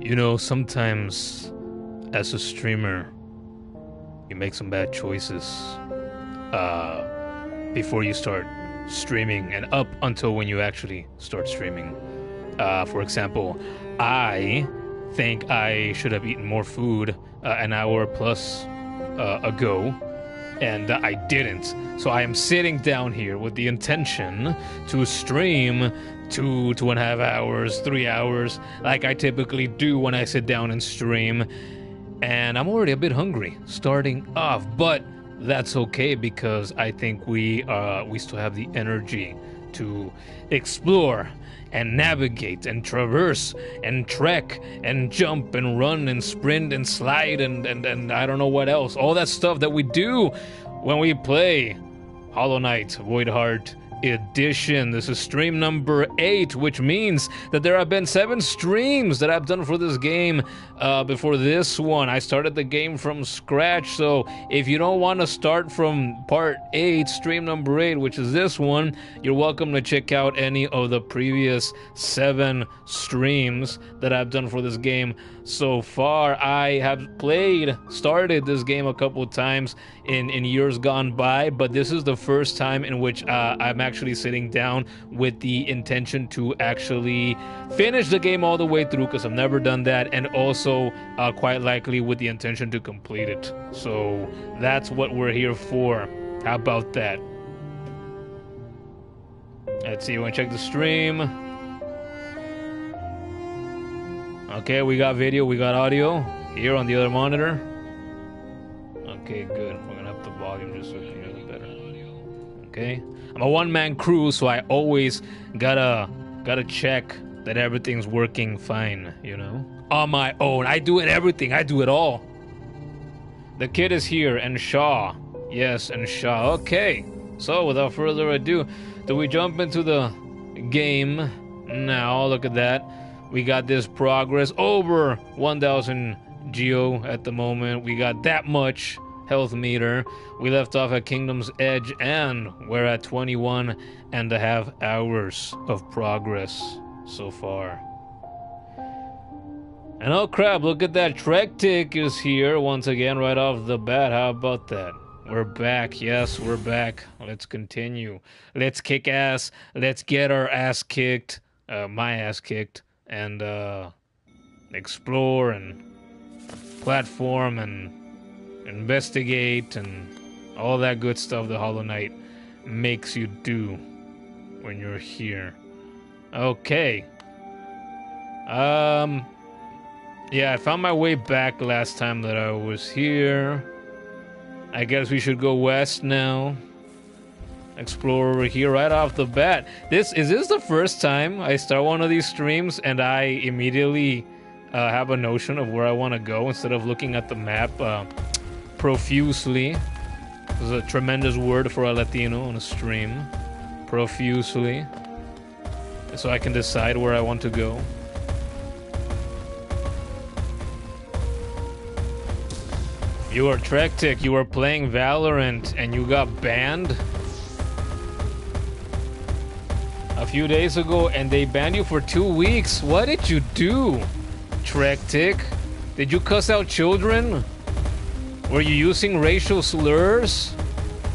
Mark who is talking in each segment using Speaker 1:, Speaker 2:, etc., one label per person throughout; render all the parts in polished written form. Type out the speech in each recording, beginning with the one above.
Speaker 1: You know, sometimes as a streamer, you make some bad choices before you start streaming and up until when you actually start streaming. For example, I think I should have eaten more food an hour plus ago, and I didn't. So I am sitting down here with the intention to stream 2.5 hours, 3 hours, like I typically do when I sit down and stream. And I'm already a bit hungry starting off, but that's okay because I think we still have the energy to explore and navigate and traverse and trek and jump and run and sprint and slide and I don't know what else. All that stuff that we do when we play Hollow Knight Void Heart Edition. This is stream number 8, which means that there have been 7 streams that I've done for this game before this one. I started the game from scratch, so if you don't want to start from part 8, stream number 8, which is this one, you're welcome to check out any of the previous 7 streams that I've done for this game so far. I have started this game a couple times in years gone by, but this is the first time in which I'm actually sitting down with the intention to actually finish the game all the way through, because I've never done that, and also quite likely with the intention to complete it. So that's what we're here for. How about that? Let's see, you want to check the stream? Okay, we got video, we got audio here on the other monitor. Okay, good. We're gonna up the volume just so we can hear it better. Okay, I'm a one-man crew, so I always gotta check that everything's working fine, you know? On my own. I do everything. I do it all. The kid is here, and Shaw. Yes, and Shaw. Okay, so without further ado, do we jump into the game now? Look at that. We got this progress over 1,000 geo at the moment. We got that much health meter. We left off at Kingdom's Edge, and we're at 21.5 hours of progress so far. And oh crap, look at that. Trek Tick is here once again right off the bat. How about that? We're back. Yes, we're back. Let's continue. Let's kick ass. Let's get our ass kicked. My ass kicked. And explore and platform and investigate and all that good stuff the Hollow Knight makes you do when you're here. Okay. Yeah, I found my way back last time that I was here. I guess we should go west now. Explore over here right off the bat. Is this the first time I start one of these streams and I immediately have a notion of where I want to go instead of looking at the map profusely? This is a tremendous word for a Latino on a stream. Profusely. So I can decide where I want to go. You are Trektic, you were playing Valorant and you got banned a few days ago and they banned you for 2 weeks. What did you do, Trektic? Did you cuss out children? Were you using racial slurs?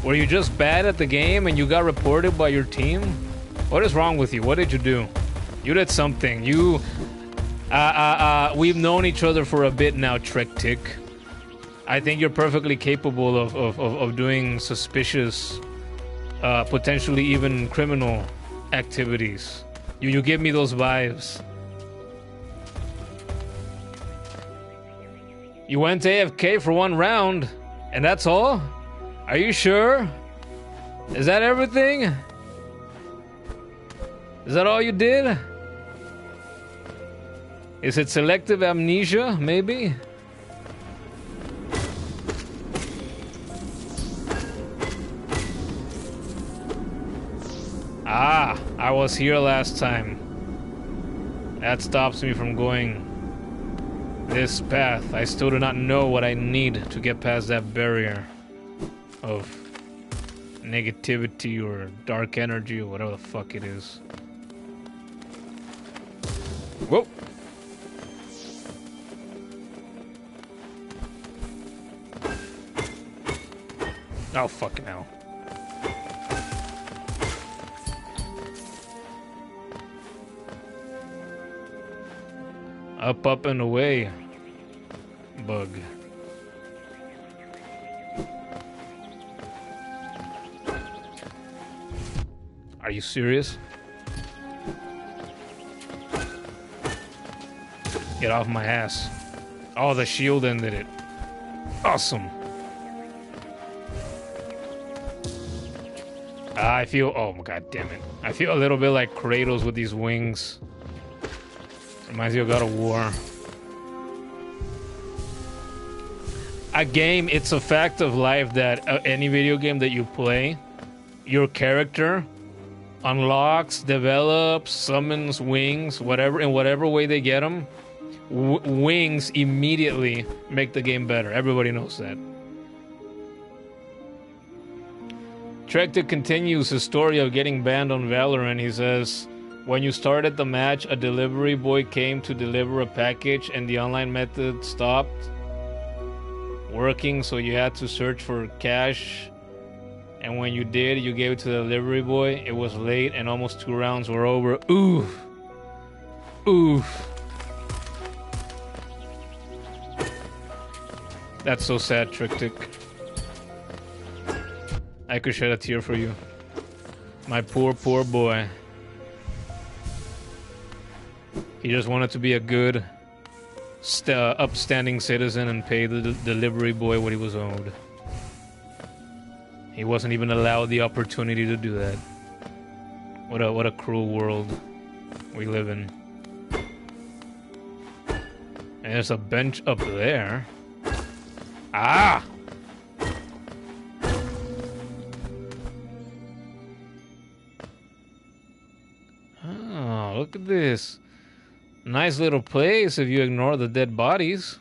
Speaker 1: Were you just bad at the game and you got reported by your team? What is wrong with you? What did you do? You did something. You we've known each other for a bit now, Trektic. I think you're perfectly capable of doing suspicious, potentially even criminal activities. You give me those vibes. You went AFK for 1 round, and that's all? Are you sure? Is that everything? Is that all you did? Is it selective amnesia, maybe? Ah, I was here last time. That stops me from going this path. I still do not know what I need to get past that barrier of negativity or dark energy or whatever the fuck it is. Whoa. Oh, fucking hell. Up, up, and away. Bug. Are you serious? Get off my ass. Oh, the shield ended it. Awesome. I feel... Oh, god damn it. I feel a little bit like Kratos with these wings. Reminds me of God of War. A game, it's a fact of life that any video game that you play, your character unlocks, develops, summons wings, whatever, in whatever way they get them. Wings immediately make the game better. Everybody knows that. Trekta continues his story of getting banned on Valorant. He says, when you started the match, a delivery boy came to deliver a package and the online method stopped working, so you had to search for cash. And when you did, you gave it to the delivery boy. It was late and almost 2 rounds were over. Oof. Oof. That's so sad, Trictic. I could shed a tear for you. My poor, poor boy. He just wanted to be a good, upstanding citizen and pay the delivery boy what he was owed. He wasn't even allowed the opportunity to do that. What a cruel world we live in. And there's a bench up there. Ah! Oh, look at this. Nice little place if you ignore the dead bodies.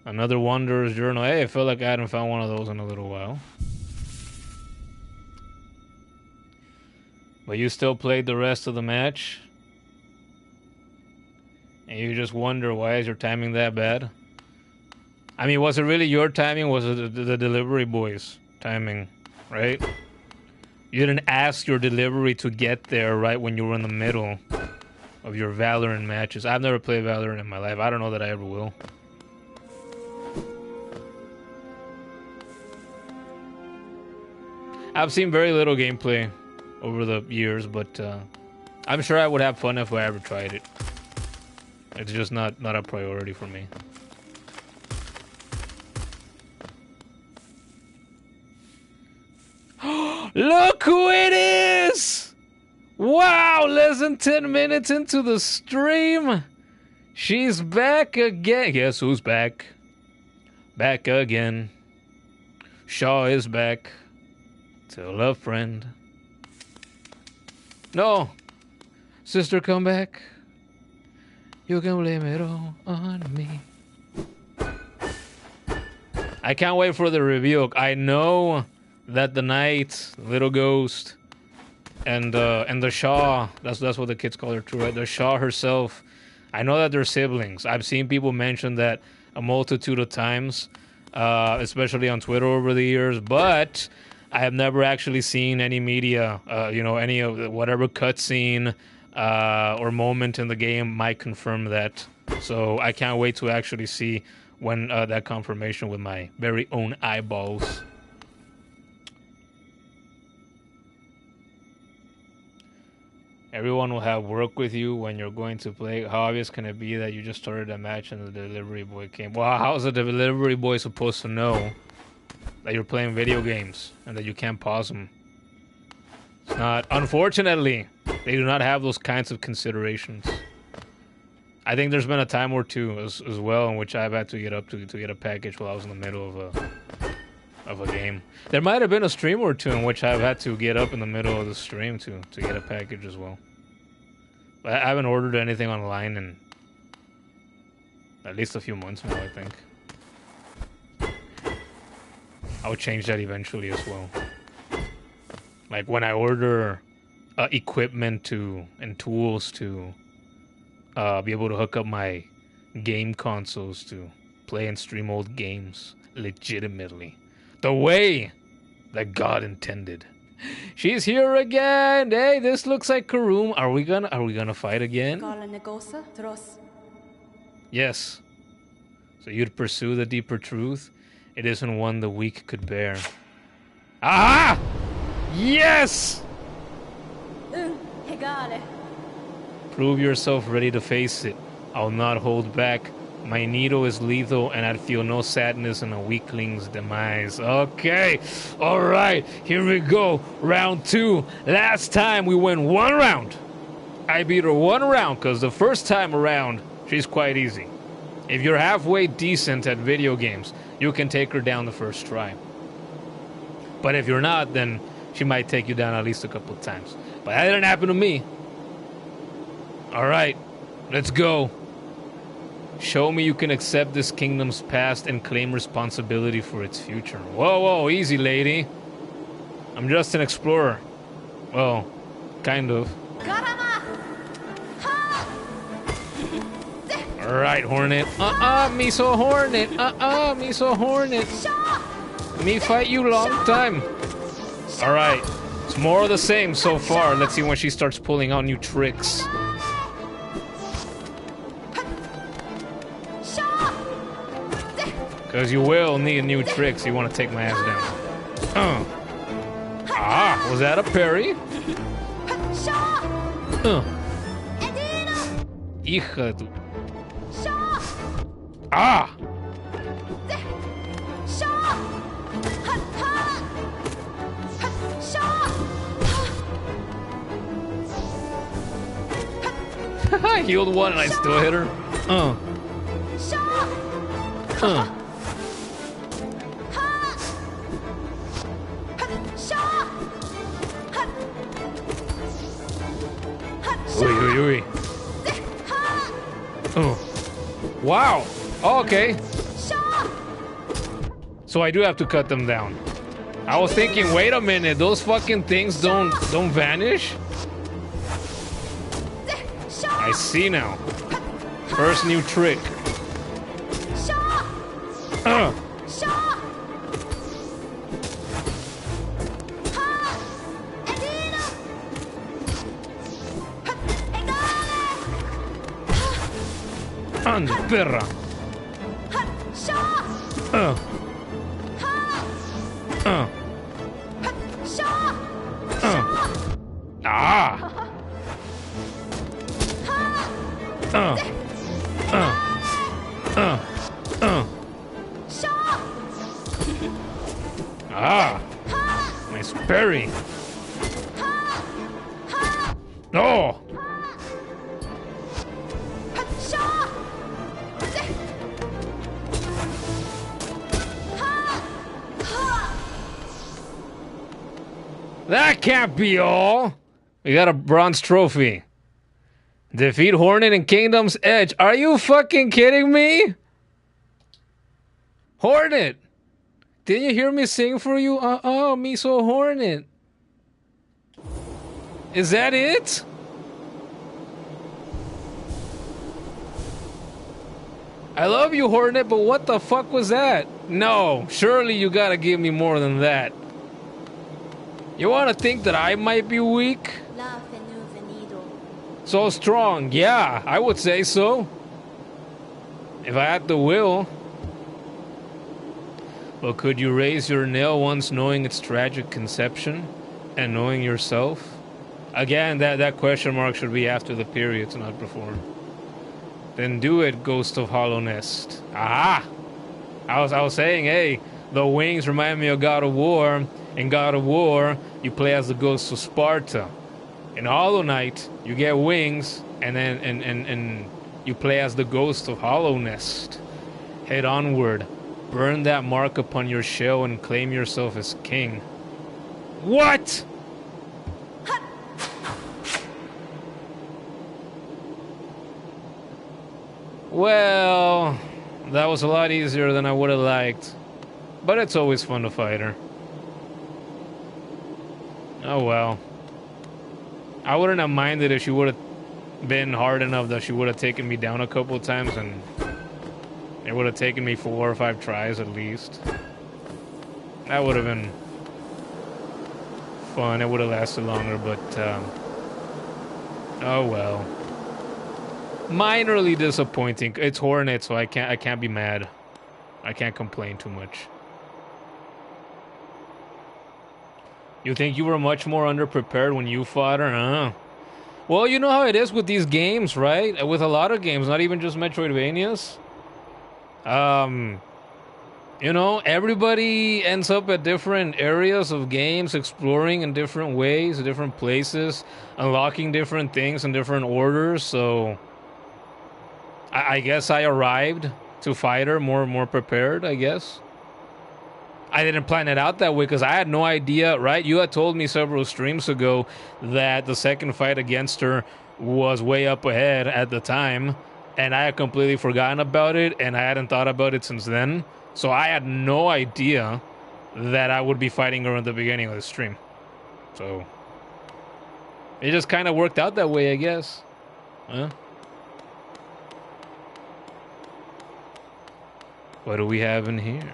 Speaker 1: Another Wanderer's Journal. Hey, I felt like I hadn't found one of those in a little while. But you still played the rest of the match? And you just wonder, why is your timing that bad? I mean, was it really your timing? Was it the delivery boy's timing, right? You didn't ask your delivery to get there right when you were in the middle of your Valorant matches. I've never played Valorant in my life. I don't know that I ever will. I've seen very little gameplay over the years, but I'm sure I would have fun if I ever tried it. It's just not a priority for me. Look who it is! Wow, less than 10 minutes into the stream. She's back again. Guess who's back? Back again. Shaw is back. Tell a friend. No. Sister, come back. You can blame it all on me. I can't wait for the review. I know that the Knight, Little Ghost, and the Shaw, that's what the kids call her too, right? The Shaw herself, I know that they're siblings. I've seen people mention that a multitude of times, especially on Twitter over the years, but I have never actually seen any media, any of the, whatever cutscene or moment in the game might confirm that. So I can't wait to actually see when that confirmation with my very own eyeballs. Everyone will have work with you when you're going to play. How obvious can it be that you just started a match and the delivery boy came? Well, how's the delivery boy supposed to know that you're playing video games and that you can't pause them? It's not. Unfortunately, they do not have those kinds of considerations. I think there's been a time or two as well in which I've had to get up to get a package while I was in the middle of a game. There might have been a stream or two in which I've had to get up in the middle of the stream to get a package as well. But I haven't ordered anything online in at least a few months now, I think. I'll change that eventually as well. Like when I order equipment and tools to be able to hook up my game consoles to play and stream old games legitimately, the way that God intended. She's here again. Hey, this looks like Karoom. Are we gonna fight again? Yes. So you'd pursue the deeper truth? It isn't one the weak could bear. Aha! Yes! Prove yourself ready to face it. I'll not hold back. My needle is lethal, and I'd feel no sadness in a weakling's demise. Okay, all right, here we go. Round 2. Last time we went 1 round. I beat her 1 round, because the first time around, she's quite easy. If you're halfway decent at video games, you can take her down the first try. But if you're not, then she might take you down at least a couple times. But that didn't happen to me. All right, let's go. Show me you can accept this kingdom's past and claim responsibility for its future. Whoa, whoa, easy, lady. I'm just an explorer. Well, kind of. All right, Hornet. Me so Hornet. Me so Hornet. Me fight you long time. All right, it's more of the same so far. Let's see when she starts pulling out new tricks. Because you will need new tricks. You want to take my ass down. Was that a parry? Hija de tu... I healed 1 and I still hit her. Wow. Okay. So I do have to cut them down. I was thinking, wait a minute, those fucking things don't vanish? I see now. First new trick. And perra. Nice parry. Oh. That can't be all. We got a bronze trophy. Defeat Hornet in Kingdom's Edge. Are you fucking kidding me? Hornet! Didn't you hear me sing for you? Me so Hornet. Is that it? I love you, Hornet, but what the fuck was that? No, surely you gotta give me more than that. You wanna think that I might be weak? So strong, yeah, I would say so. If I had the will. But could you raise your nail once knowing its tragic conception and knowing yourself? Again, that question mark should be after the periods, not before. Then do it, Ghost of Hallownest. Aha! I was saying, hey, the wings remind me of God of War. In God of War, you play as the Ghost of Sparta. In Hollow Knight, you get wings, and then and you play as the Ghost of Hallownest. Head onward, burn that mark upon your shell, and claim yourself as king. What? Well, that was a lot easier than I would have liked, but it's always fun to fight her. Oh well. I wouldn't have minded if she would have been hard enough that she would have taken me down a couple times and It would have taken me 4 or 5 tries at least. That would have been fun. It would have lasted longer, but oh well. Minorly disappointing. It's Hornet, so I can't be mad. I can't complain too much. You think you were much more underprepared when you fought her, huh? Well, you know how it is with these games, right? With a lot of games, not even just Metroidvanias. You know, everybody ends up at different areas of games, exploring in different ways, different places, unlocking different things in different orders. So, I guess I arrived to fight her more prepared, I guess. I didn't plan it out that way because I had no idea, right? You had told me several streams ago that the second fight against her was way up ahead at the time, and I had completely forgotten about it, and I hadn't thought about it since then. So I had no idea that I would be fighting her at the beginning of the stream. So it just kind of worked out that way, I guess. Huh? What do we have in here?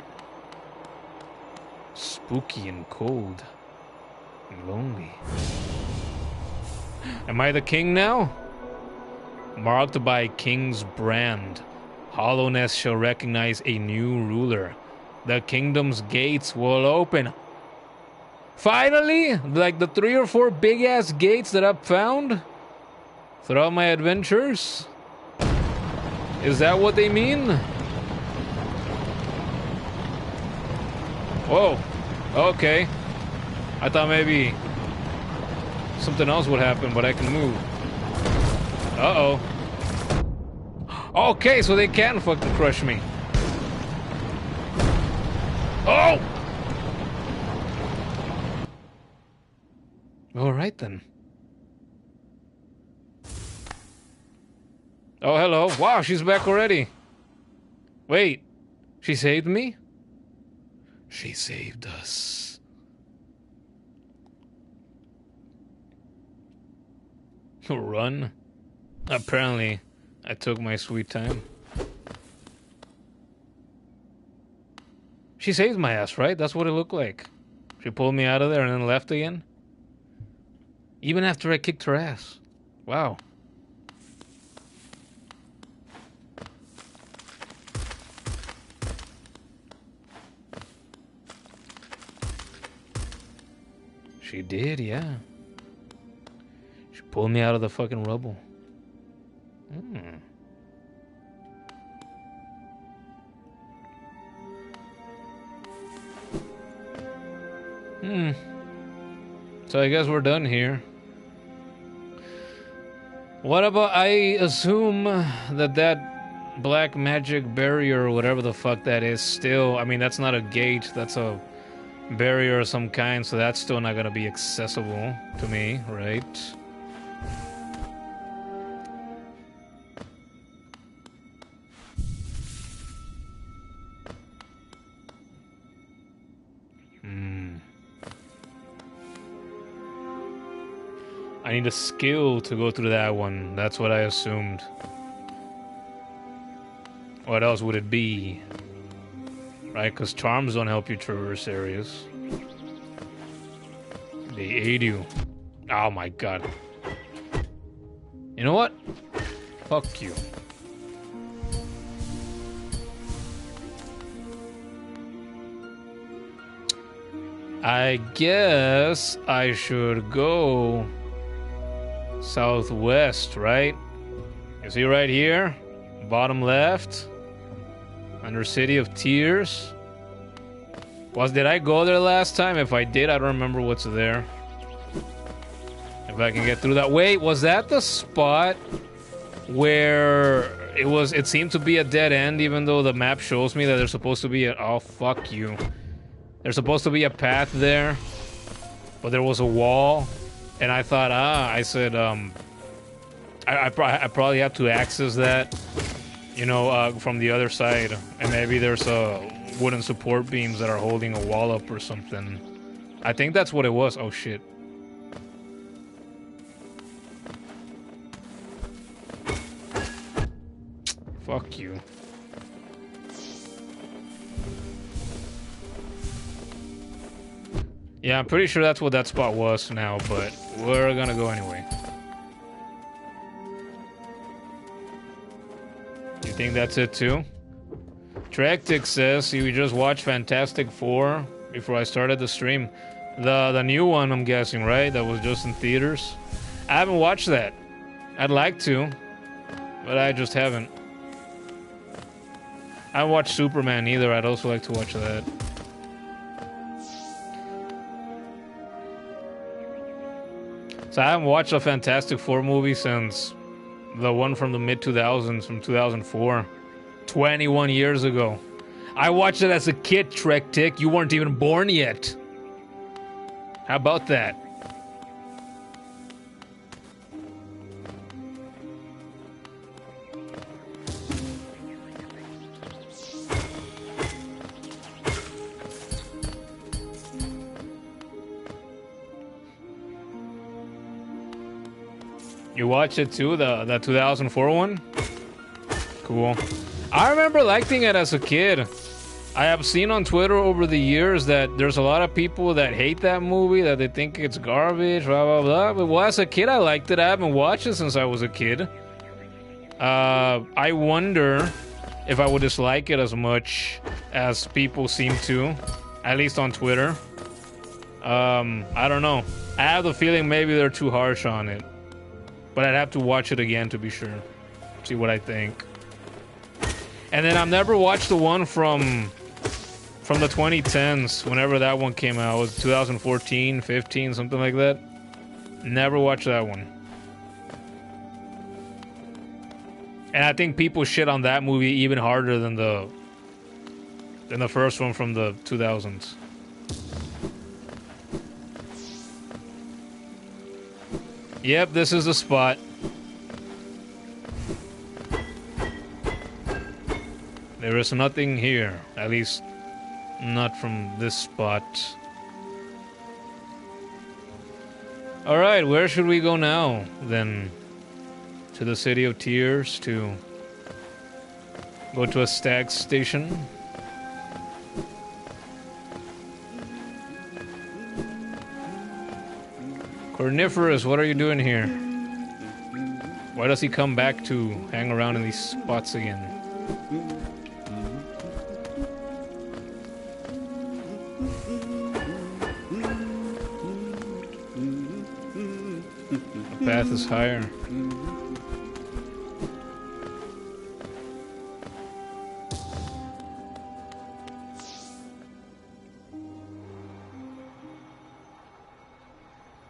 Speaker 1: Spooky and cold and lonely. Am I the king now? Marked by King's brand, Hallownest shall recognize a new ruler. The kingdom's gates will open. Finally, like the 3 or 4 big ass gates that I've found throughout my adventures. Is that what they mean? Whoa. Okay. I thought maybe something else would happen, but I can move. Uh-oh. Okay, so they can fucking crush me. Oh! Alright then. Oh, hello. Wow, she's back already. Wait. She saved me? She saved us. Run? Apparently, I took my sweet time. She saved my ass, right? That's what it looked like. She pulled me out of there and then left again. Even after I kicked her ass. Wow. She did, yeah. She pulled me out of the fucking rubble. So I guess we're done here. What about, I assume that black magic barrier or whatever the fuck that is still, I mean, that's not a gate, that's a barrier of some kind, so that's still not gonna be accessible to me, right? I need a skill to go through that one. That's what I assumed. What else would it be? Right, because charms don't help you traverse areas. They aid you. Oh my god. You know what? Fuck you. I guess I should go southwest, right? You see right here? Bottom left. Under City of Tears. Did I go there last time? If I did, I don't remember what's there. If I can get through that. Wait, was that the spot where it seemed to be a dead end, even though the map shows me that there's supposed to be a... Oh, fuck you. There's supposed to be a path there, but there was a wall, and I thought, I said, I probably have to access that, you know, from the other side, and maybe there's wooden support beams that are holding a wall up or something. I think that's what it was. Oh shit. Fuck you. Yeah, I'm pretty sure that's what that spot was now, but we're gonna go anyway. You think that's it too? Trektic says you just watched Fantastic Four before I started the stream. The new one, I'm guessing, right? That was just in theaters. I haven't watched that. I'd like to, but I just haven't. I haven't watched Superman either. I'd also like to watch that. So I haven't watched a Fantastic Four movie since the one from the mid-2000s, from 2004. 21 years ago. I watched it as a kid, Trek Tick. You weren't even born yet. How about that? You watched it too, the 2004 one? Cool. I remember liking it as a kid. I have seen on Twitter over the years that there's a lot of people that hate that movie, that they think it's garbage, blah, blah, blah. But well, as a kid, I liked it. I haven't watched it since I was a kid. I wonder if I would dislike it as much as people seem to, at least on Twitter. I don't know. I have the feeling maybe they're too harsh on it. But I'd have to watch it again to be sure. See what I think. And then I've never watched the one from the 2010s, whenever that one came out. It was 2014, 15, something like that. Never watched that one. And I think people shit on that movie even harder than the first one from the 2000s. Yep, this is the spot. There is nothing here, at least not from this spot. Alright, where should we go now, then? To the City of Tears, to go to a stag station? Corniferous, what are you doing here? Why does he come back to hang around in these spots again? The path is higher.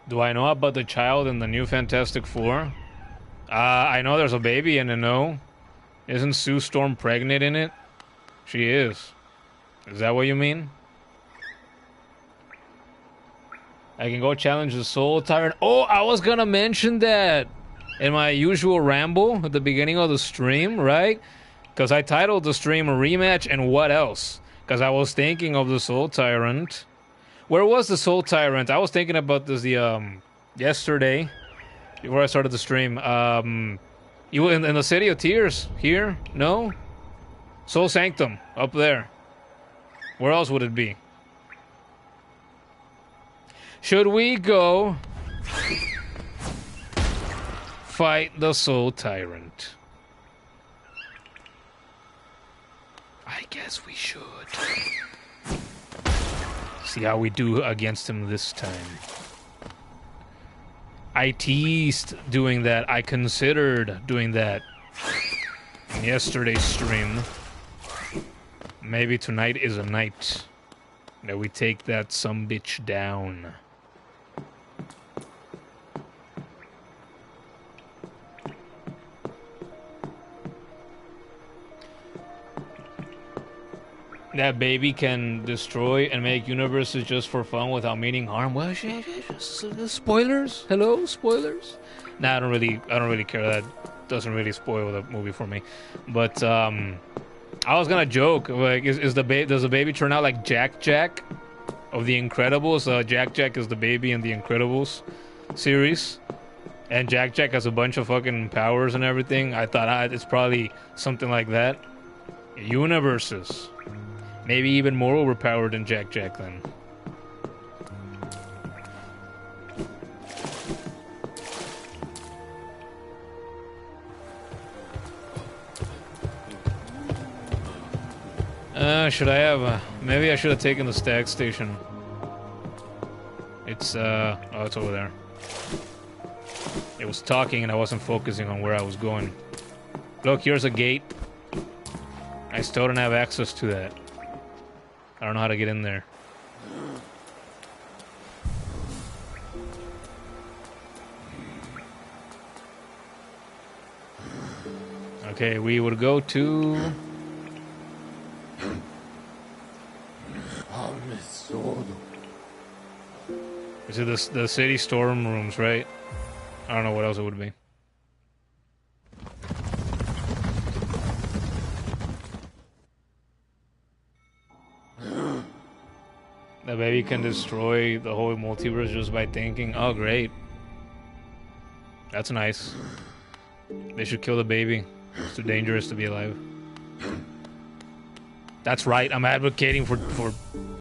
Speaker 1: Do I know about the child in the new Fantastic Four? I know there's a baby in it, no? Isn't Sue Storm pregnant in it? She is. Is that what you mean? I can go challenge the Soul Tyrant. Oh, I was gonna mention that in my usual ramble at the beginning of the stream, right? Because I titled the stream a rematch and what else? Because I was thinking of the Soul Tyrant. Where was the Soul Tyrant? I was thinking about this yesterday before I started the stream. You in the City of Tears here? No? Soul Sanctum up there. Where else would it be? Should we go fight the Soul Tyrant? I guess we should. See how we do against him this time. I teased doing that. I considered doing that in yesterday's stream. Maybe tonight is a night that we take that sumbitch down. That baby can destroy and make universes just for fun without meaning harm. Well, spoilers? Hello, spoilers? Nah, I don't really care. That doesn't really spoil the movie for me. But I was gonna joke, like, does the baby turn out like Jack Jack of The Incredibles? Jack Jack is the baby in The Incredibles series, and Jack Jack has a bunch of fucking powers and everything. I thought it's probably something like that. Universes. Maybe even more overpowered than Jack Jack then. Should I have? Maybe I should have taken the stag station. It's oh, it's over there. It was talking and I wasn't focusing on where I was going. Look, here's a gate. I still don't have access to that. I don't know how to get in there. Okay, we would go to... Is it the city storm rooms, right? I don't know what else it would be. The baby can destroy the whole multiverse just by thinking. Oh, great. That's nice. They should kill the baby. It's too dangerous to be alive. That's right. I'm advocating for